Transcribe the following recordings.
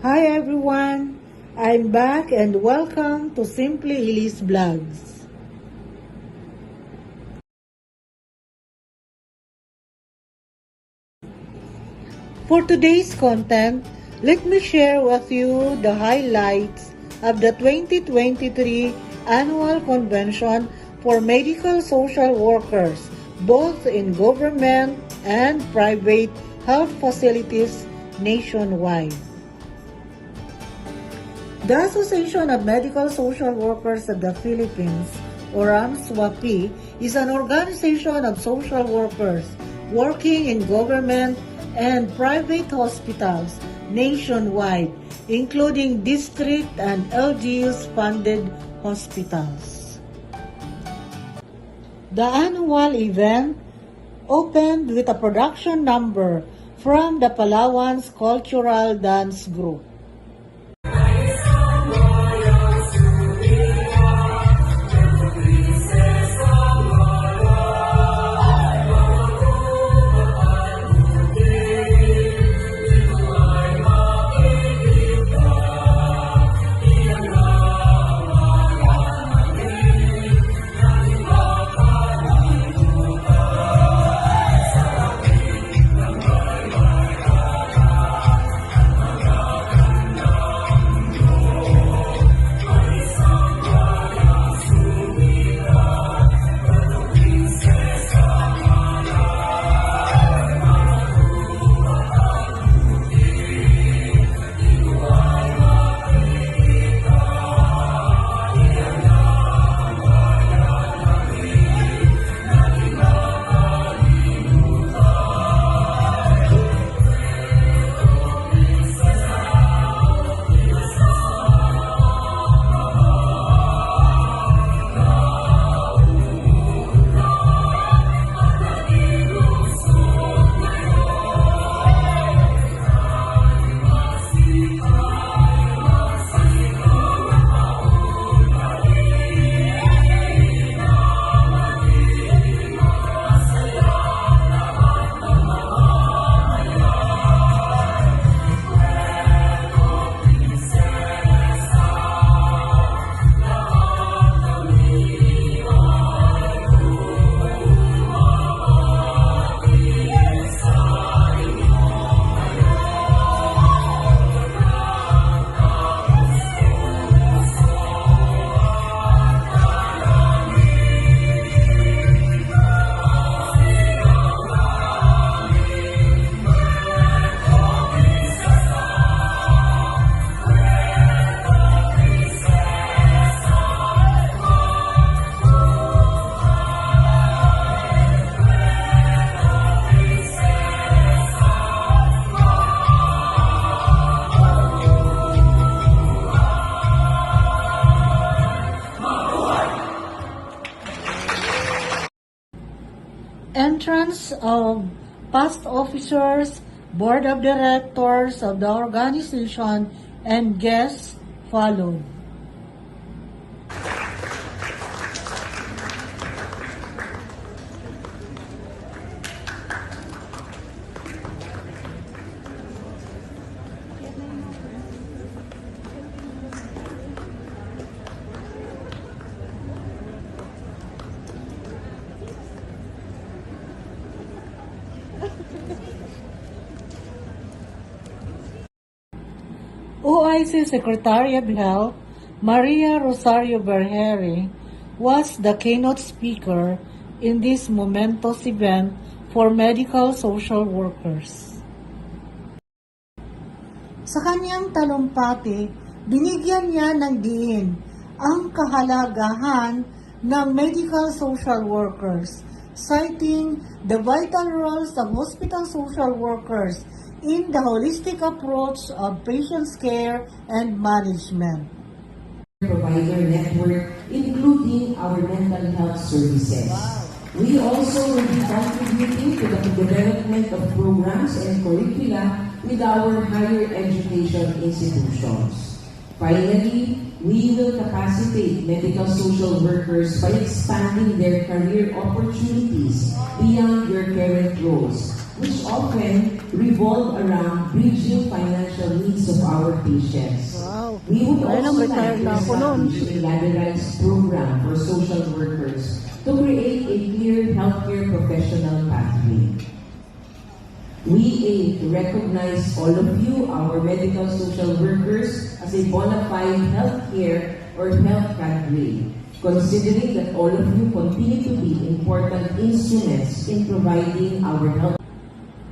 Hi everyone! I'm back and welcome to Simply Elise Vlogs. For today's content, let me share with you the highlights of the 2023 Annual Convention for Medical Social Workers, both in government and private health facilities nationwide. The Association of Medical Social Workers of the Philippines, or AMSWAPI, is an organization of social workers working in government and private hospitals nationwide, including district and LGUs-funded hospitals. The annual event opened with a production number from the Palawans Cultural Dance Group. Entrance of past officers, board of directors of the organization, and guests followed. OIC Secretary of Health, Maria Rosario Bergere, was the keynote speaker in this momentous event for medical social workers. Sa kanyang talumpati, binigyan niya ng diin ang kahalagahan ng medical social workers, citing the vital roles of hospital social workers in the holistic approach of patients' care and management. Provider network, including our mental health services. We also will be contributing to the development of programs and curricula with our higher education institutions. Finally, we will capacitate medical social workers by expanding their career opportunities beyond their current roles, which often revolve around bridging financial needs of our patients. Wow. We would Ayun ang also like retired to na ako nun. establish a ladderized program for social workers to create a clear healthcare professional pathway. We aim to recognize all of you, our medical social workers, as a bona fide healthcare or health cadre, considering that all of you continue to be important instruments in providing our health.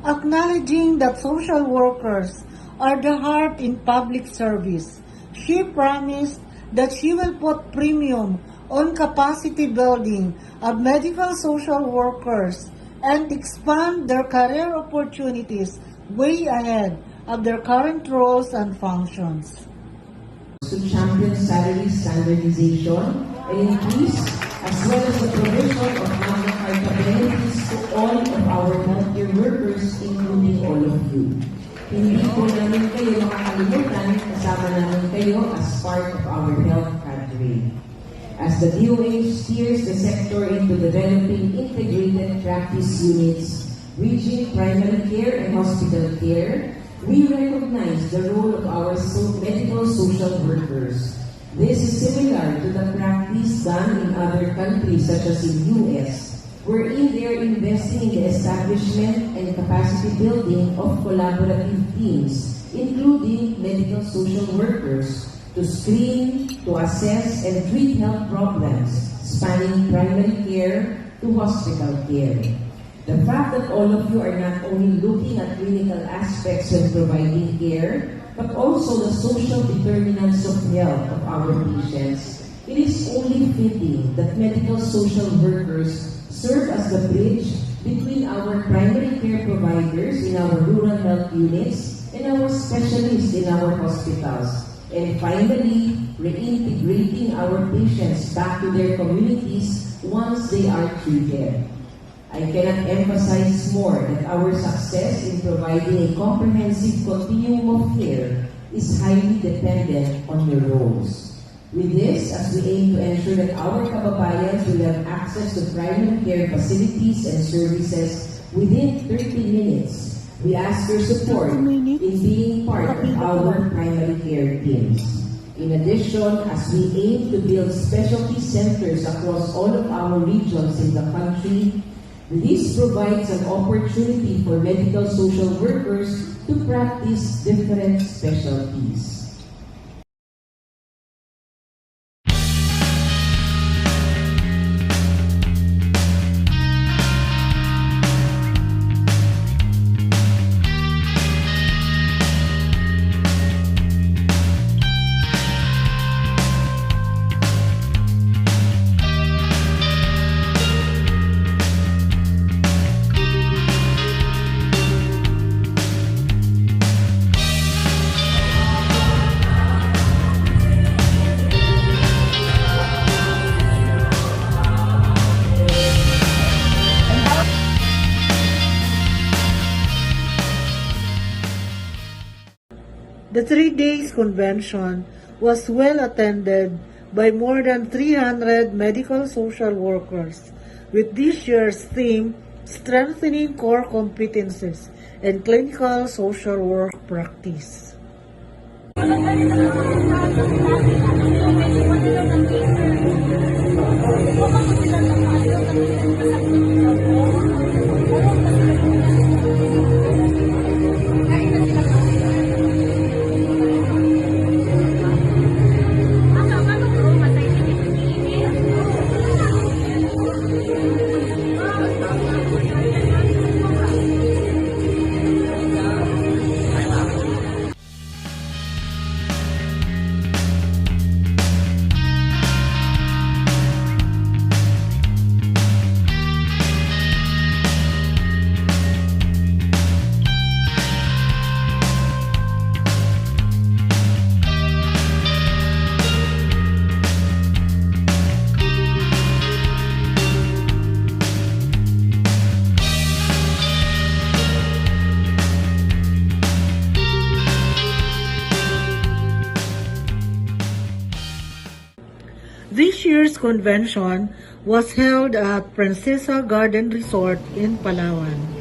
Acknowledging that social workers are the heart in public service, she promised that she will put premium on capacity building of medical social workers and expand their career opportunities way ahead of their current roles and functions. To champion salary standardization and increase, as well as the provision of Magna Carta benefits to all of our healthcare workers, including all of you. Hindi po namin kayo makakalimutan, kasama namin kayo as part of our health cadre. As the DOH steers the sector into developing integrated practice units, bridging primary care and hospital care, we recognize the role of our medical social workers. This is similar to the practice done in other countries such as in US, wherein they are investing in the establishment and capacity building of collaborative teams, including medical social workers, to screen, to assess, and treat health problems spanning primary care to hospital care. The fact that all of you are not only looking at clinical aspects when providing care, but also the social determinants of health of our patients, it is only fitting that medical social workers serve as the bridge between our primary care providers in our rural health units and our specialists in our hospitals. And finally, reintegrating our patients back to their communities once they are treated. I cannot emphasize more that our success in providing a comprehensive continuum of care is highly dependent on your roles. With this, as we aim to ensure that our kababayans will have access to primary care facilities and services within 30 minutes, we ask your support in being part of our primary care teams. In addition, as we aim to build specialty centers across all of our regions in the country, this provides an opportunity for medical social workers to practice different specialties. The 3 days convention was well attended by more than 300 medical social workers, with this year's theme, Strengthening Core Competencies and Clinical Social Work Practice. This year's convention was held at Princesa Garden Resort in Palawan.